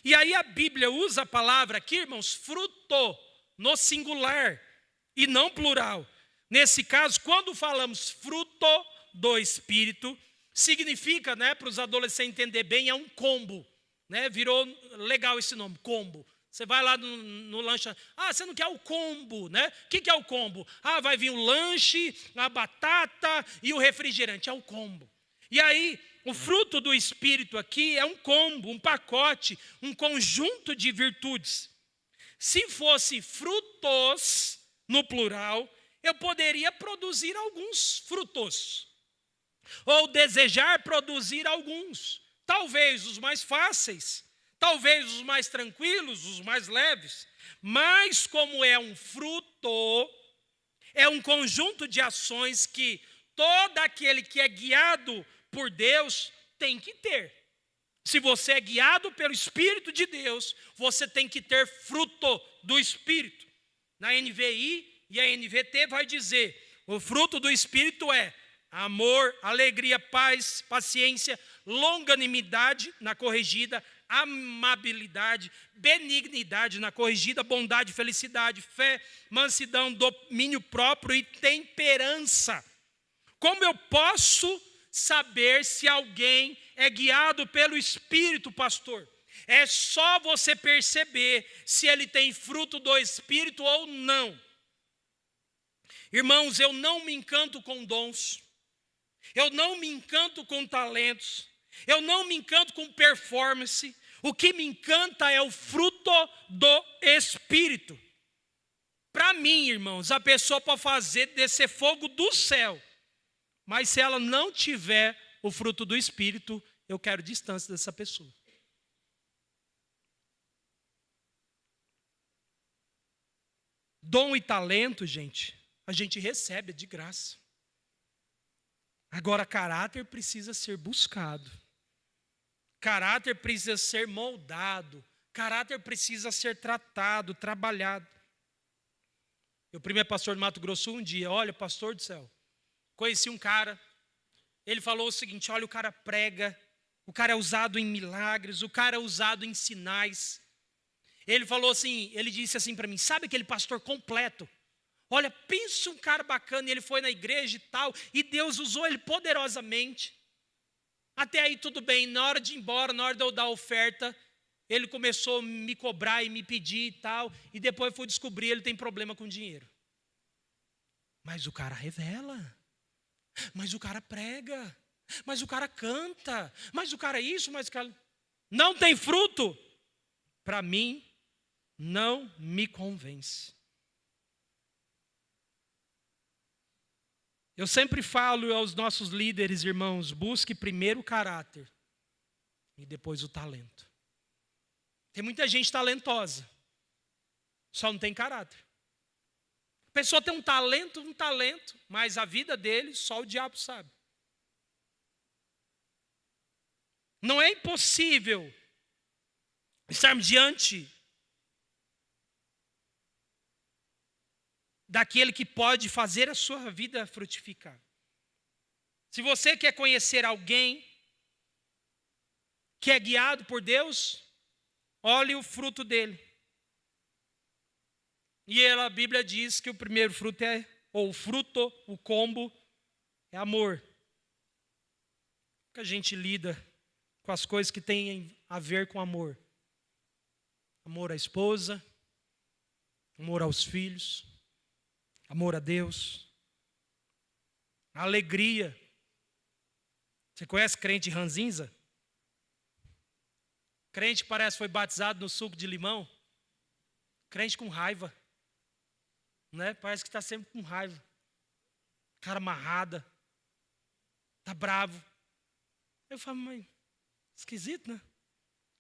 E aí a Bíblia usa a palavra aqui, irmãos, fruto, no singular e não plural. Nesse caso, quando falamos fruto do Espírito, significa, né, para os adolescentes entender bem, é um combo. Né? Virou legal esse nome, combo. Você vai lá no lanche, você não quer o combo, né? O que é o combo? Vai vir o lanche, a batata e o refrigerante, é o combo. E aí, o fruto do Espírito aqui é um combo, um pacote, um conjunto de virtudes. Se fosse frutos, no plural, eu poderia produzir alguns frutos. Ou desejar produzir alguns. Talvez os mais fáceis, talvez os mais tranquilos, os mais leves. Mas como é um fruto, é um conjunto de ações que todo aquele que é guiado por Deus tem que ter. Se você é guiado pelo Espírito de Deus, você tem que ter fruto do Espírito. Na NVI e a NVT vai dizer, o fruto do Espírito é amor, alegria, paz, paciência, longanimidade na corrigida, amabilidade, benignidade na corrigida, bondade, felicidade, fé, mansidão, domínio próprio e temperança. Como eu posso saber se alguém é guiado pelo Espírito, pastor? É só você perceber se ele tem fruto do Espírito ou não. Irmãos, eu não me encanto com dons, eu não me encanto com talentos, eu não me encanto com performance. O que me encanta é o fruto do Espírito. Para mim, irmãos, a pessoa pode fazer descer fogo do céu, mas se ela não tiver o fruto do Espírito, eu quero distância dessa pessoa. Dom e talento, gente, a gente recebe de graça. Agora, caráter precisa ser buscado. Caráter precisa ser moldado. Caráter precisa ser tratado, trabalhado. Eu, primeiro pastor de Mato Grosso, um dia, olha, pastor do céu, conheci um cara, ele falou o seguinte, olha, o cara prega, o cara é usado em milagres, o cara é usado em sinais. Ele falou assim, ele disse assim para mim, sabe aquele pastor completo? Olha, pensa um cara bacana, e ele foi na igreja e tal, e Deus usou ele poderosamente. Até aí tudo bem, na hora de ir embora, na hora de eu dar a oferta, ele começou a me cobrar e me pedir e tal, e depois eu fui descobrir, ele tem problema com dinheiro. Mas o cara revela, mas o cara prega, mas o cara canta, mas o cara isso, mas o cara... Não tem fruto. Para mim, não me convence. Eu sempre falo aos nossos líderes, irmãos, busque primeiro o caráter e depois o talento. Tem muita gente talentosa, só não tem caráter. A pessoa tem um talento, mas a vida dele só o diabo sabe. Não é impossível estarmos diante daquele que pode fazer a sua vida frutificar. Se você quer conhecer alguém que é guiado por Deus, olhe o fruto dele. E a Bíblia diz que o primeiro fruto ou o fruto, o combo, é amor. Que a gente lida com as coisas que têm a ver com amor. Amor à esposa, amor aos filhos, amor a Deus, a alegria. Você conhece crente ranzinza? Crente que parece que foi batizado no suco de limão. Crente com raiva. Né? Parece que está sempre com raiva. Cara amarrada. Está bravo. Eu falo, mãe, Esquisito, né?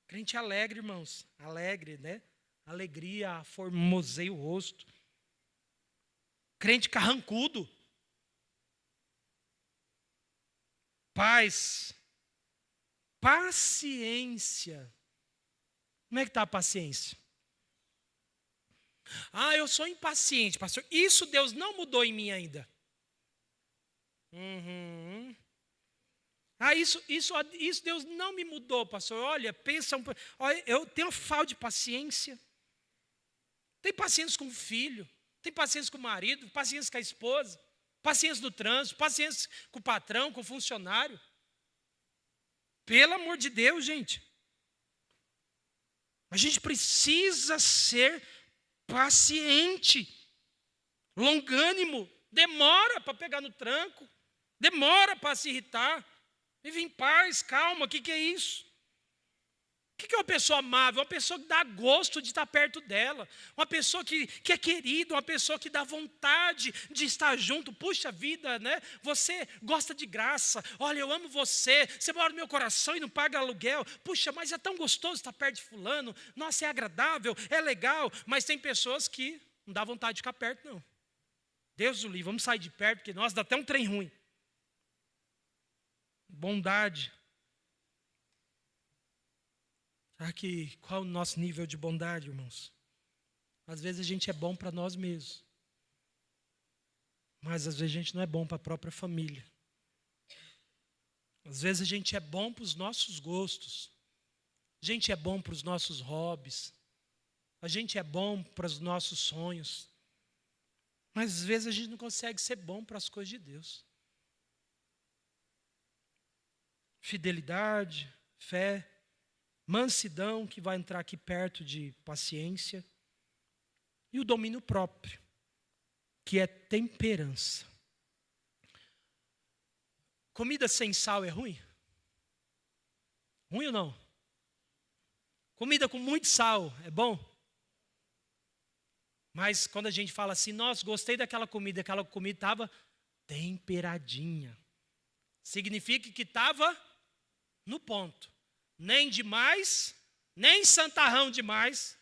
Crente alegre, irmãos. Alegre, né? Alegria, formoseia o rosto. Crente carrancudo. Paz. Paciência. Como é que está a paciência? Ah, eu sou impaciente, pastor. Isso Deus não mudou em mim ainda. Ah, isso Deus não me mudou, pastor. Olha, pensa olha, eu tenho falta de paciência. Tem paciência com o filho, tem paciência com o marido, paciência com a esposa, paciência no trânsito, paciência com o patrão, com o funcionário. Pelo amor de Deus, gente. A gente precisa ser paciente, longânimo. Demora para pegar no tranco, demora para se irritar. Vive em paz, calma, o que é isso? O que é uma pessoa amável? Uma pessoa que dá gosto de estar perto dela. Uma pessoa que é querida, uma pessoa que dá vontade de estar junto. Puxa vida, né? Você gosta de graça. Olha, eu amo você. Você mora no meu coração e não paga aluguel. Puxa, mas é tão gostoso estar perto de fulano. Nossa, é agradável, é legal. Mas tem pessoas que não dá vontade de ficar perto, não. Deus o livre, vamos sair de perto, porque, nossa, dá até um trem ruim. Bondade. Qual é o nosso nível de bondade, irmãos? Às vezes a gente é bom para nós mesmos. Mas às vezes a gente não é bom para a própria família. Às vezes a gente é bom para os nossos gostos. A gente é bom para os nossos hobbies. A gente é bom para os nossos sonhos. Mas às vezes a gente não consegue ser bom para as coisas de Deus. Fidelidade, fé, mansidão, que vai entrar aqui perto de paciência, e o domínio próprio, que é temperança. Comida sem sal é ruim? Ruim ou não? Comida com muito sal é bom? Mas quando a gente fala assim, nossa, gostei daquela comida estava temperadinha. Significa que estava no ponto. Nem demais, nem santarrão demais,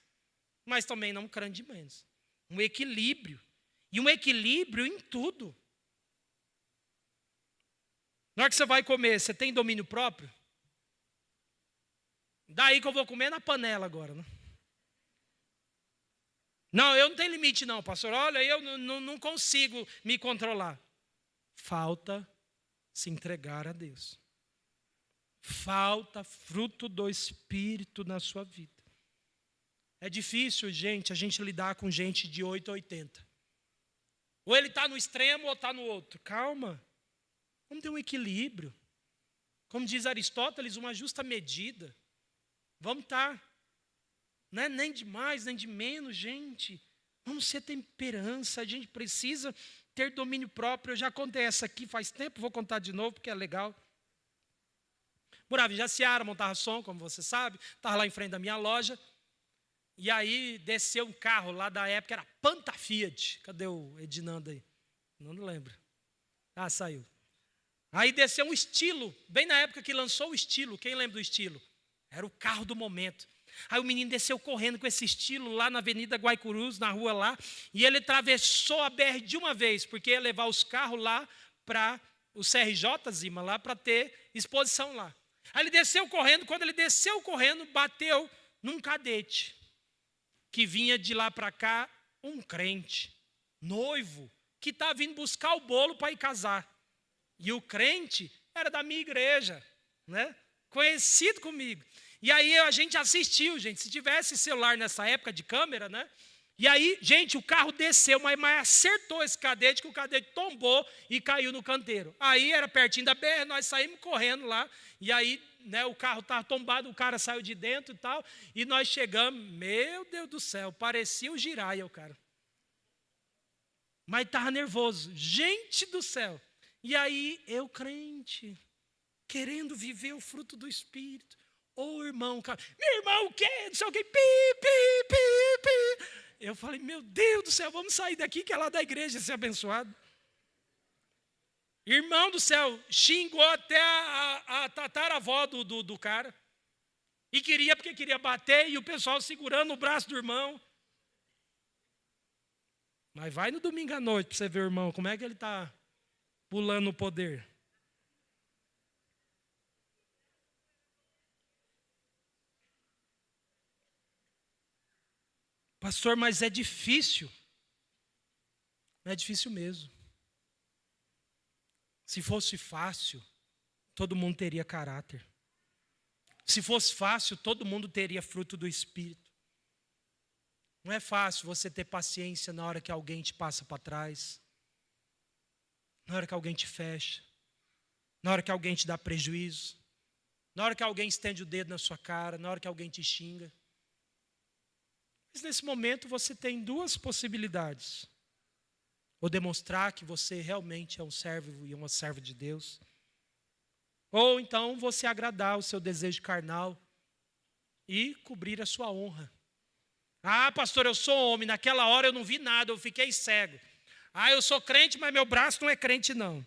mas também não crânio de menos. Um equilíbrio. E um equilíbrio em tudo. Na hora que você vai comer, você tem domínio próprio? Daí que eu vou comer na panela agora, né? Não, eu não tenho limite não, pastor. Olha, eu não consigo me controlar. Falta se entregar a Deus. Falta fruto do Espírito na sua vida. É difícil, gente, a gente lidar com gente de 8 a 80. Ou ele está no extremo ou está no outro. Calma. Vamos ter um equilíbrio. Como diz Aristóteles, uma justa medida. Vamos estar. Não é nem de mais, nem de menos, gente. Vamos ser temperança. A gente precisa ter domínio próprio. Eu já contei essa aqui faz tempo, vou contar de novo porque é legal. Morava em Jaciara, montava som, como você sabe. Estava lá em frente da minha loja. E aí desceu um carro lá da época, era Panta Fiat. Cadê o Edinando aí? Não lembro. Ah, saiu. Aí desceu um Estilo, bem na época que lançou o Estilo. Quem lembra do Estilo? Era o carro do momento. Aí o menino desceu correndo com esse Estilo lá na Avenida Guaicurus, na rua lá. E ele atravessou a BR de uma vez, porque ia levar os carros lá para o CRJ, Zima, lá para ter exposição lá. Aí ele desceu correndo, quando ele desceu correndo, bateu num cadete, que vinha de lá para cá, um crente, noivo, que estava vindo buscar o bolo para ir casar. E o crente era da minha igreja, né? Conhecido comigo. E aí a gente assistiu, gente, se tivesse celular nessa época de câmera, né? E aí, gente, o carro desceu, mas acertou esse cadete, que o cadete tombou e caiu no canteiro. Aí era pertinho da BR, nós saímos correndo lá, e aí, né, o carro estava tombado, o cara saiu de dentro e tal, e nós chegamos, meu Deus do céu, parecia o Jiraya, o cara. Mas estava nervoso, gente do céu. E aí, eu crente, querendo viver o fruto do Espírito. Ô irmão, cara, meu irmão, o quê? Não sei o quê, pi. Eu falei, meu Deus do céu, vamos sair daqui que é lá da igreja ser abençoado. Irmão do céu, xingou até a tataravó do cara. E queria porque queria bater e o pessoal segurando o braço do irmão. Mas vai no domingo à noite para você ver o irmão, como é que ele está pulando o poder. Pastor, mas é difícil. É difícil mesmo. Se fosse fácil, todo mundo teria caráter. Se fosse fácil, todo mundo teria fruto do Espírito. Não é fácil você ter paciência na hora que alguém te passa para trás, na hora que alguém te fecha, na hora que alguém te dá prejuízo, na hora que alguém estende o dedo na sua cara, na hora que alguém te xinga. Mas nesse momento você tem duas possibilidades. Ou demonstrar que você realmente é um servo e uma serva de Deus. Ou então você agradar o seu desejo carnal e cobrir a sua honra. Ah, pastor, eu sou homem, naquela hora eu não vi nada, eu fiquei cego. Ah, eu sou crente, mas meu braço não é crente não.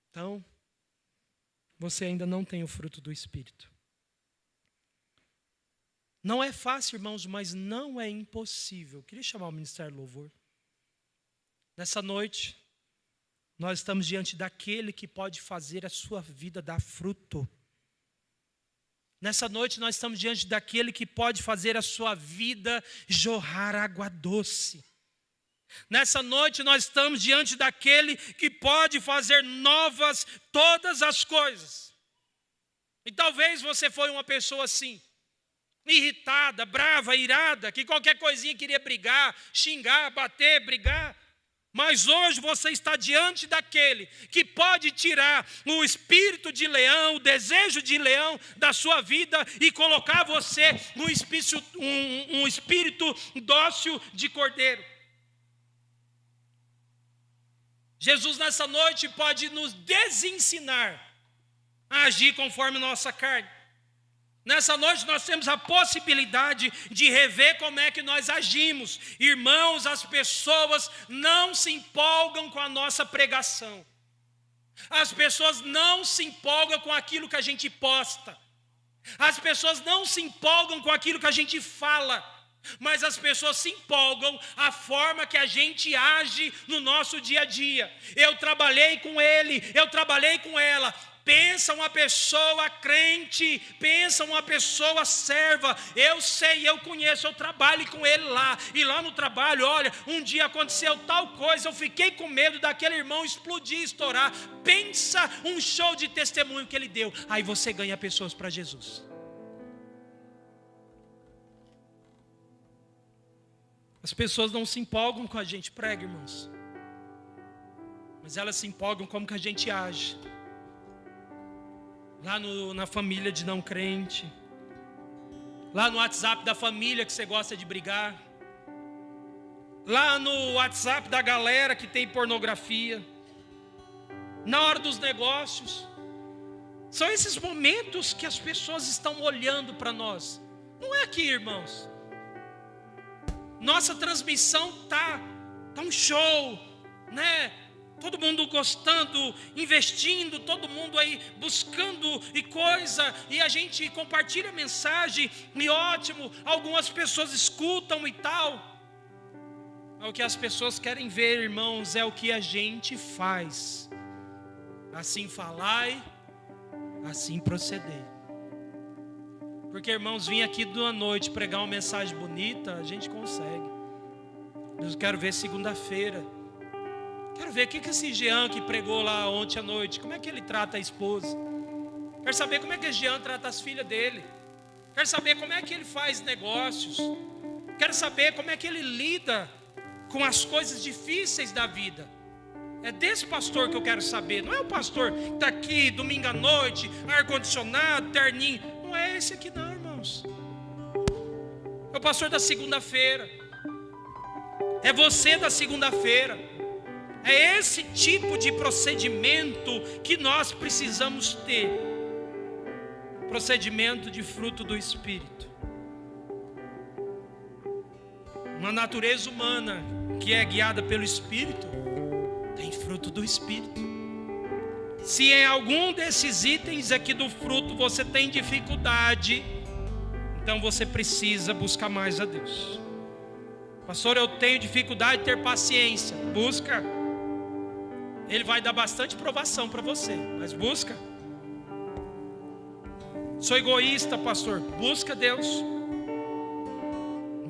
Então, você ainda não tem o fruto do Espírito. Não é fácil, irmãos, mas não é impossível. Eu queria chamar o Ministério Louvor. Nessa noite, nós estamos diante daquele que pode fazer a sua vida dar fruto. Nessa noite, nós estamos diante daquele que pode fazer a sua vida jorrar água doce. Nessa noite, nós estamos diante daquele que pode fazer novas todas as coisas. E talvez você foi uma pessoa assim, irritada, brava, irada, que qualquer coisinha queria brigar, xingar, bater, brigar. Mas hoje você está diante daquele que pode tirar o espírito de leão, o desejo de leão da sua vida e colocar você num espírito dócil de cordeiro. Jesus nessa noite pode nos desensinar a agir conforme nossa carne. Nessa noite nós temos a possibilidade de rever como é que nós agimos. Irmãos, as pessoas não se empolgam com a nossa pregação. As pessoas não se empolgam com aquilo que a gente posta. As pessoas não se empolgam com aquilo que a gente fala. Mas as pessoas se empolgam a forma que a gente age no nosso dia a dia. Eu trabalhei com ele, eu trabalhei com ela. Pensa uma pessoa crente, pensa uma pessoa serva. Eu sei, eu conheço, eu trabalho com ele lá. E lá no trabalho, olha, um dia aconteceu tal coisa, eu fiquei com medo daquele irmão explodir, estourar. Pensa um show de testemunho que ele deu. Aí você ganha pessoas para Jesus. As pessoas não se empolgam com a gente prega, irmãos. Mas elas se empolgam como que a gente age. Lá na família de não crente. Lá no WhatsApp da família que você gosta de brigar. Lá no WhatsApp da galera que tem pornografia. Na hora dos negócios. São esses momentos que as pessoas estão olhando para nós. Não é aqui, irmãos. Nossa transmissão tá um show, né? Todo mundo gostando, investindo, todo mundo aí buscando e coisa, e a gente compartilha a mensagem, e ótimo, algumas pessoas escutam e tal. O que as pessoas querem ver, irmãos, é o que a gente faz. Assim falai, assim procedei. Porque, irmãos, vim aqui de uma noite pregar uma mensagem bonita, a gente consegue. Mas eu quero ver segunda-feira. Quero ver o que esse Jean que pregou lá ontem à noite, como é que ele trata a esposa. Quero saber como é que esse Jean trata as filhas dele. Quero saber como é que ele faz negócios. Quero saber como é que ele lida com as coisas difíceis da vida. É desse pastor que eu quero saber. Não é o pastor que está aqui domingo à noite, ar-condicionado, terninho. Não é esse aqui não, irmãos. É o pastor da segunda-feira. É você da segunda-feira. É esse tipo de procedimento que nós precisamos ter. Procedimento de fruto do Espírito. Uma natureza humana que é guiada pelo Espírito tem fruto do Espírito. Se em algum desses itens aqui do fruto você tem dificuldade, então você precisa buscar mais a Deus. Pastor, eu tenho dificuldade de ter paciência. Busca. Ele vai dar bastante provação para você, mas busca. Sou egoísta, pastor. Busca Deus.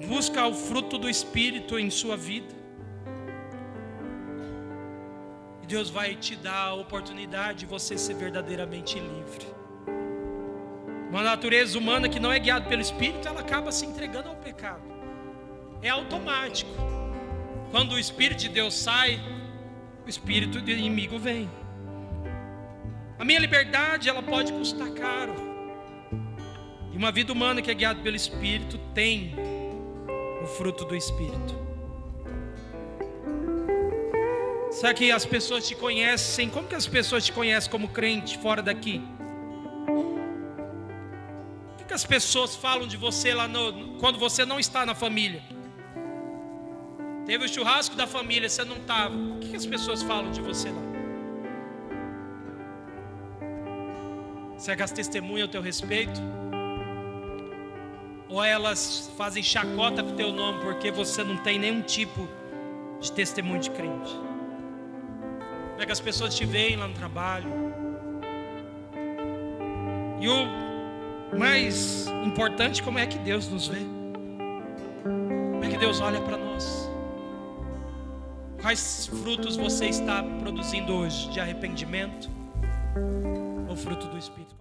Busca o fruto do Espírito em sua vida. E Deus vai te dar a oportunidade de você ser verdadeiramente livre. Uma natureza humana que não é guiada pelo Espírito, ela acaba se entregando ao pecado. É automático. Quando o Espírito de Deus sai, o espírito do inimigo vem. A minha liberdade, ela pode custar caro. E uma vida humana que é guiada pelo Espírito tem o fruto do Espírito. Será que as pessoas te conhecem? Como que as pessoas te conhecem como crente fora daqui? O que as pessoas falam de você lá quando você não está na família? Teve o churrasco da família, você não estava. O que as pessoas falam de você lá? Será que elas testemunham o teu respeito? Ou elas fazem chacota com o teu nome porque você não tem nenhum tipo de testemunho de crente? Como é que as pessoas te veem lá no trabalho? E o mais importante, como é que Deus nos vê? Como é que Deus olha para nós? Quais frutos você está produzindo hoje? De arrependimento ou fruto do Espírito?